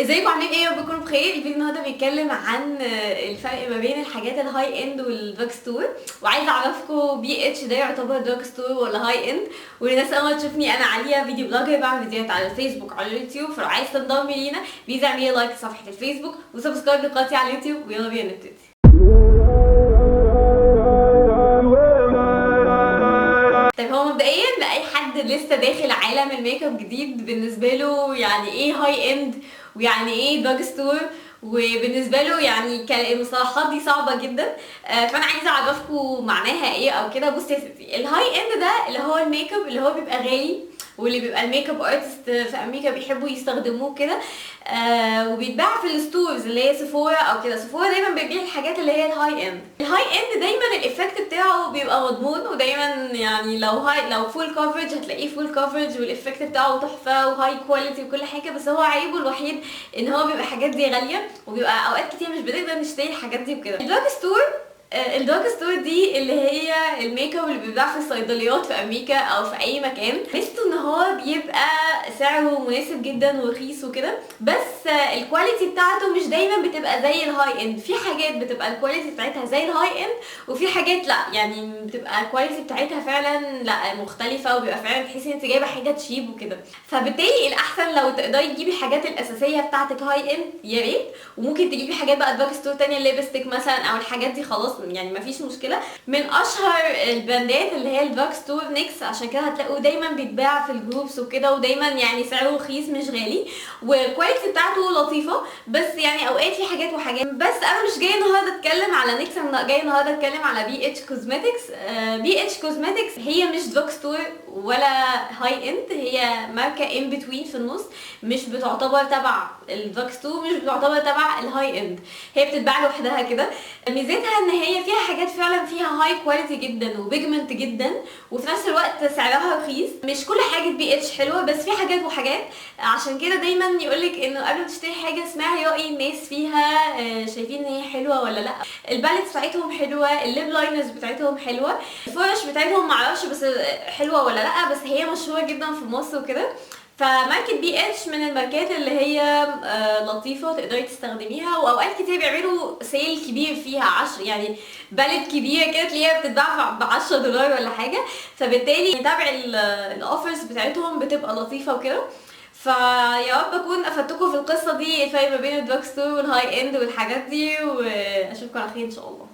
ازيكم عاملين ايه؟ رب تكونوا بخير. الفيديو النهارده بيتكلم عن الفرق ما بين الحاجات الهاي اند والدراج ستور، وعايزه اعرفكم بي اتش ده يعتبر دراج ستور ولا هاي اند. والناس اول ما تشوفني انا عليا فيديو بلوجر بعمل فيديوهات على الفيسبوك وعلى اليوتيوب، فلو عايز تنضمي لينا بليز اعملي لايك لصفحه الفيسبوك وسبسكرايب لقناتي على اليوتيوب، ويلا بينا نبتدي. طيب هو مبدئيا لاي حد لسه داخل عالم الميك اب جديد بالنسبه له يعني ايه هاي اند ويعني ايه دراج ستور، وبالنسبه له يعني المصطلحات دي صعبه جدا. فانا عايزه اعرفكم معناها ايه او كده. بصي يا ستي، الهاي اند ده اللي هو الميك اب اللي هو بيبقى غالي، واللي بيبقى الميك اب ارتست في امريكا بيحبوا يستخدموه كده. وبيتباع في الستورز اللي هي سيفورا او كده. سيفورا دايما بيبيع الحاجات اللي هي الهاي اند. الهاي اند دايما الايفكت بتاعه بيبقى مضمون، ودايما يعني لو فول كفرج هتلاقيه فول كفرج، والايفكت بتاعه تحفه وهاي كواليتي وكل حاجه. بس هو عيبه الوحيد ان هو بيبقى حاجات دي غاليه، وبيبقى اوقات كتير مش بنقدر نشتري الحاجات دي وكده. الدراج ستور دي اللي هي الميك اب اللي بيتباع في الصيدليات في امريكا او في اي مكان. ميزته ان هو بيبقى سعره مناسب جدا ورخيص وكده، بس الكواليتي بتاعته مش دايما بتبقى زي الهاي اند. في حاجات بتبقى الكواليتي بتاعتها زي الهاي اند، وفي حاجات لا، يعني بتبقى الكواليتي بتاعتها فعلا لا مختلفه، وبيبقى فعلا تحسي ان انت جايبه حاجه تشيب وكده. فبالتالي الاحسن لو تقدري تجيبي الحاجات الاساسيه بتاعتك هاي اند يا ريت، وممكن تجيبي حاجات بقى دراج ستور تانية ليبستيك مثلا او الحاجات دي خلاص يعني مفيش مشكله. من اشهر البراندات اللي هي الدراج ستور نيكس، عشان كده هتلاقوه دايما بيتباع في الجروبس وكده، ودايما يعني سعره رخيص مش غالي، والكواليتي بتاعته لطيفه. بس يعني اوقات في حاجات وحاجات. بس انا مش جايه النهارده اتكلم على نيكس، انا جايه النهارده اتكلم على بي اتش كوزماتكس. بي اتش كوزماتكس هي مش دراج ستور ولا هاي اند، هي ماركه ان بتوين في النص، مش بتعتبر تبع الدراج ستور، مش بتعتبر تبع الهاي اند، هي بتتباع لوحدها كده. ميزتها ان هي فيها حاجات فعلا فيها هاي كواليتي جدا وبيجمنت جدا، وفي نفس الوقت سعرها رخيص. مش كل حاجه بي اتش حلوه، بس في حاجات وحاجات. عشان كده دايما يقولك انه قبل ما تشتري حاجه اسمعي راي الناس فيها، شايفين ان هي حلوه ولا لا. الباليتس بتاعتهم حلوه، الليب لاينرز بتاعتهم حلوه، الفرش بتاعتهم معرفش بس حلوه ولا لا، بس هي مشهوره جدا في مصر وكده. فماركة بي اتش من الماركات اللي هي لطيفة تقدري تستخدميها، واوقات كتير بيعملوا سيل كبير فيها 10 يعني باليت كبيرة كده تلاقيها بتتباع ب$10 ولا حاجة. فبالتالي تابع الاوفرز بتاعتهم بتبقى لطيفة وكده. فيا رب اكون افدتكم في القصة دي، الفرق ما بين الدراج ستور والهاي اند والحاجات دي، واشوفكم على خير ان شاء الله.